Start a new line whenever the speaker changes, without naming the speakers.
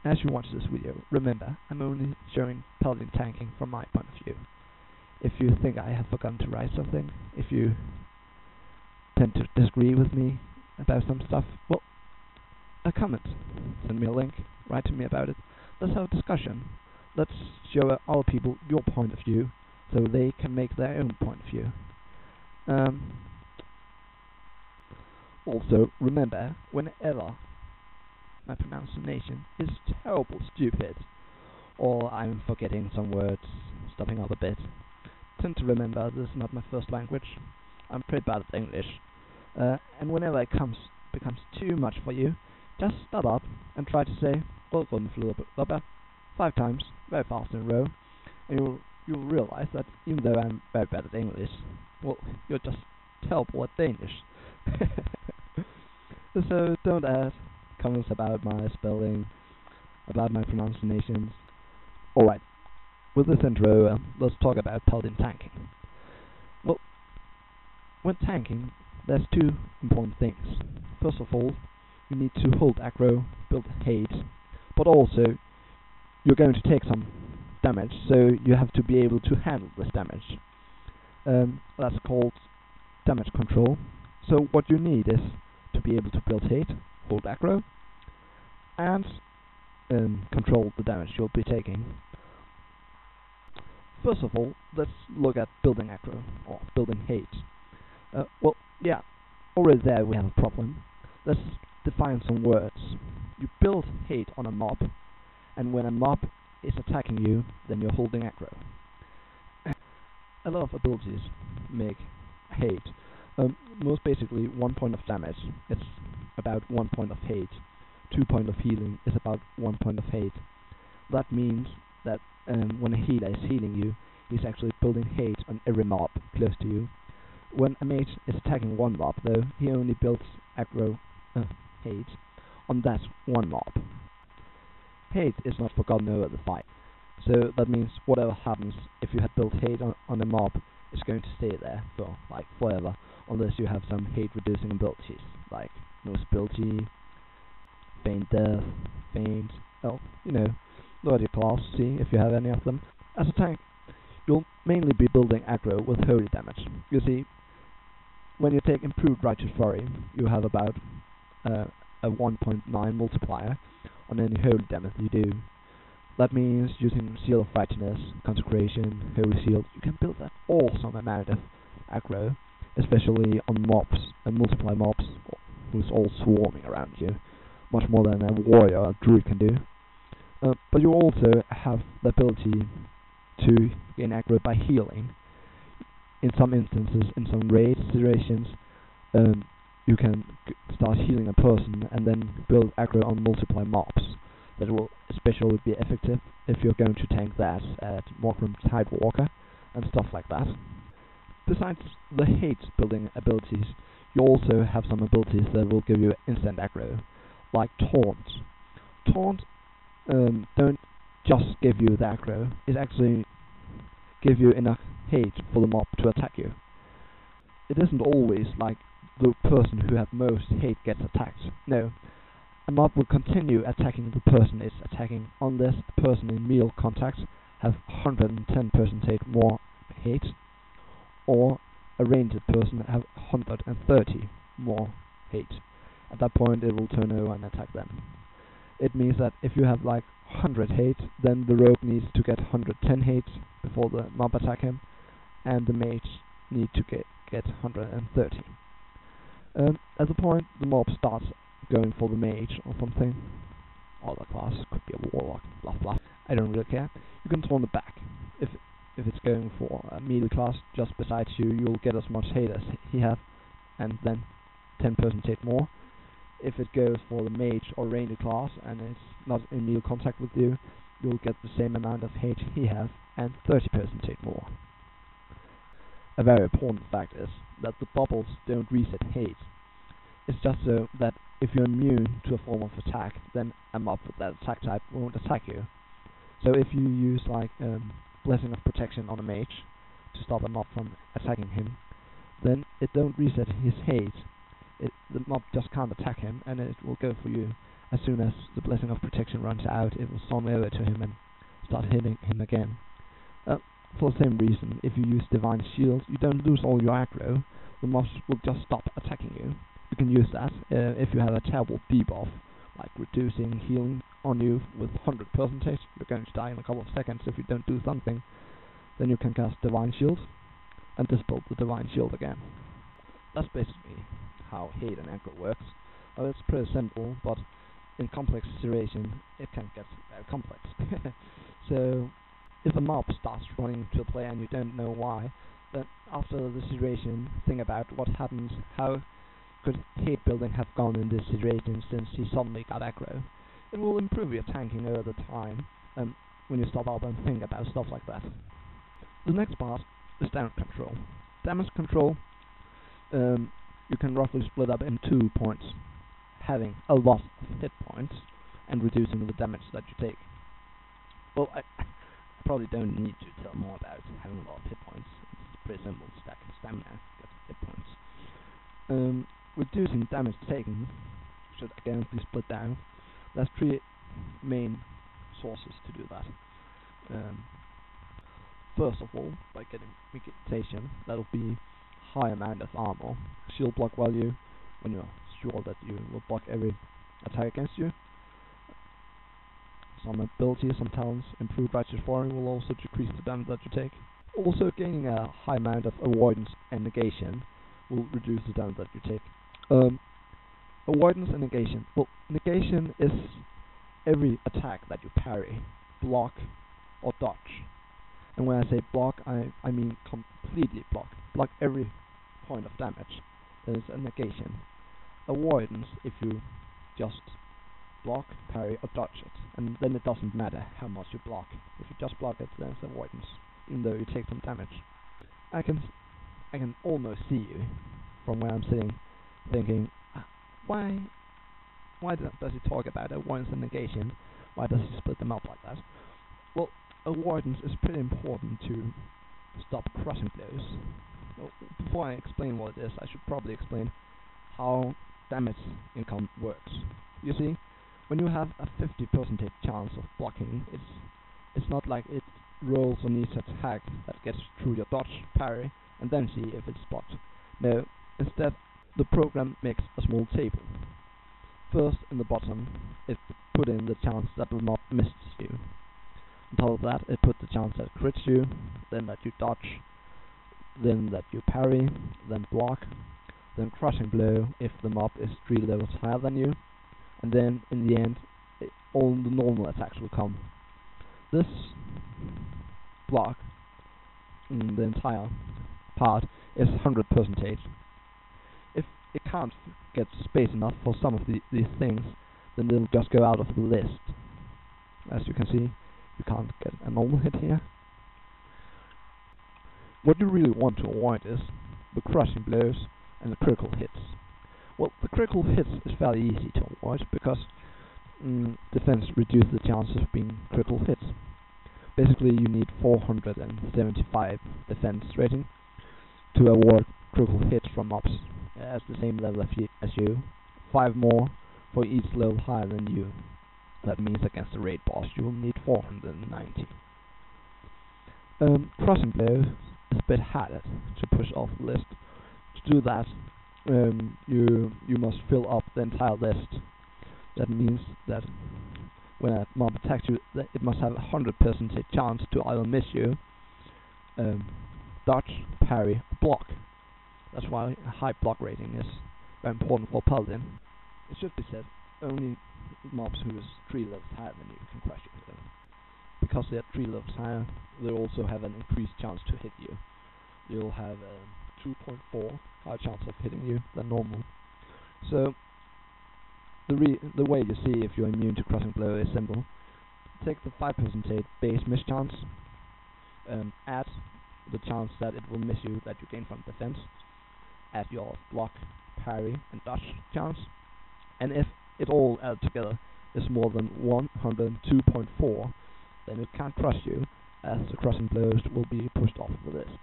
As you watch this video, remember, I'm only showing paladin tanking from my point of view. If you think I have forgotten to write something, if you tend to disagree with me about some stuff, well, a comment, send me a link, write to me about it, let's have a discussion. Let's show other people your point of view, so they can make their own point of view. Also, remember, whenever my pronunciation is terrible stupid, or I'm forgetting some words, stopping up a bit, tend to remember this is not my first language. I'm pretty bad at English, and whenever it becomes too much for you, just start up and try to say "Welcome" 5 times, very fast in a row, and you'll realize that even though I'm very bad at English, well, you're just terrible at Danish. So don't add comments about my spelling, about my pronunciations. Alright, with this intro, let's talk about paladin tanking. Well, when tanking, there's 2 important things. First of all, you need to hold aggro, build hate, but also you're going to take some damage, so you have to be able to handle this damage. That's called damage control. So what you need is to be able to build hate, hold aggro, and control the damage you'll be taking. First of all, let's look at building aggro, or building hate. Well, yeah, already there we have a problem. Let's define some words. You build hate on a mob, and when a mob is attacking you, then you're holding aggro. A lot of abilities make hate. Most basically, 1 point of damage is about 1 point of hate. 2 point of healing is about 1 point of hate. That means that when a healer is healing you, he's actually building hate on every mob close to you. When a mage is attacking one mob, though, he only builds aggro hate on that one mob. Hate is not forgotten over the fight, so that means whatever happens if you have built hate on a mob is going to stay there for like forever, unless you have some hate reducing abilities like invisibility, feign death, feint, well, you know, look at your class, see if you have any of them. As a tank, you'll mainly be building aggro with holy damage. You see, when you take improved righteous fury, you have about a 1.9 multiplier on any holy damage you do. That means using Seal of Righteousness, Consecration, Holy Seal, you can build an awesome amount of aggro, especially on mobs and multiply mobs who's all swarming around you, much more than a warrior or druid can do. But you also have the ability to gain aggro by healing. In some instances, in some raid situations, you can start healing a person and then build aggro on multiply mobs. That will especially be effective if you're going to tank that at Morkram Tidewalker and stuff like that. Besides the hate building abilities, you also have some abilities that will give you instant aggro, like Taunt. Taunt don't just give you the aggro, it actually give you enough hate for the mob to attack you. It isn't always like the person who have most hate gets attacked. No, a mob will continue attacking the person it's attacking unless the person in melee contact have 110% more hate, or a ranged person have 130 more hate. At that point it will turn over and attack them. It means that if you have like 100 hate, then the rogue needs to get 110 hate before the mob attack him, and the mage need to get 130. At the point the mob starts going for the mage or something, or the class, could be a warlock, blah blah, I don't really care, you can turn it back. If it's going for a melee class just besides you, you'll get as much hate as he have, and then 10% hate more. If it goes for the mage or ranger class and it's not in melee contact with you, you'll get the same amount of hate he has and 30% hate more. A very important fact is that the bubbles don't reset hate. It's just so that if you're immune to a form of attack, then a mob with that attack type won't attack you. So if you use like Blessing of Protection on a mage to stop a mob from attacking him, then it don't reset his hate. The mob just can't attack him, and it will go for you. as soon as the Blessing of Protection runs out, it will storm over to him and start hitting him again. For the same reason, if you use Divine Shield, you don't lose all your aggro. The mobs will just stop attacking you. You can use that if you have a terrible debuff, like reducing healing on you with 100%. You're going to die in a couple of seconds if you don't do something. Then you can cast Divine Shield and dispel the Divine Shield again. That's basically how hate and aggro works. It's pretty simple, but in complex situations it can get very complex. So if a mob starts running to a player and you don't know why, then after the situation, think about what happens. How could hate building have gone in this situation since he suddenly got aggro? It will improve your tanking over the time when you stop up and think about stuff like that. The next part is damage control. Damage control you can roughly split up in 2 points: having a lot of hit points and reducing the damage that you take. Well, I probably don't need to tell more about having a lot of hit points. It's pretty simple: stack stamina, get hit points. Reducing damage taken should again be split down. There's 3 main sources to do that. First of all, by getting Itemization, that'll be high amount of armor, shield block value, when you're sure that you will block every attack against you. Some abilities, some talents, improved righteous warring will also decrease the damage that you take. Also, gaining a high amount of avoidance and negation will reduce the damage that you take. Avoidance and negation. Well, negation is every attack that you parry, block, or dodge. And when I say block, I mean completely block. Block every point of damage. That is a negation. Avoidance, if you just block, parry, or dodge it, and then it doesn't matter how much you block. If you just block it, then it's avoidance, even though you take some damage. I can almost see you from where I'm sitting, thinking, why does he talk about avoidance and negation? Why does he split them up like that? Well, avoidance is pretty important to stop crushing blows. Well, before I explain what it is, I should probably explain how damage income works. You see, when you have a 50% chance of blocking, it's not like it rolls on each attack that gets through your dodge, parry, and then see if it's blocked. No, instead the program makes a small table. First, in the bottom, it put in the chance that the mob misses you. On top of that, it put the chance that it crits you, then that you dodge, then that you parry, then block, then crushing blow if the mob is 3 levels higher than you, and then in the end, all the normal attacks will come. This block, the entire part, is 100%. If it can't get space enough for some of these things, then they'll just go out of the list. As you can see, you can't get a normal hit here. What you really want to avoid is the crushing blows and the critical hits. Well, the critical hits is fairly easy to avoid because defense reduces the chances of being critical hits. Basically, you need 475 defense rating to avoid critical hits from mobs at the same level as you. 5 more for each level higher than you. That means against the raid boss you will need 490. Crossing blows is a bit harder to push off the list. To do that, you must fill up the entire list. That means that when a mob attacks you, it must have a 100% chance to either miss you, dodge, parry, or block. That's why a high block rating is very important for Paladin. It should be said, only mobs who is 3 levels higher than you can crush you. Because they are 3 levels higher, they also have an increased chance to hit you. You'll have a 2.4 higher chance of hitting you than normal. So the way you see if you're immune to crossing blow is simple. Take the 5% base miss chance, add the chance that it will miss you that you gain from defense, add your block, parry, and dodge chance, and if it all added together is more than 102.4, then it can't crush you, as the crossing blows will be pushed off the list.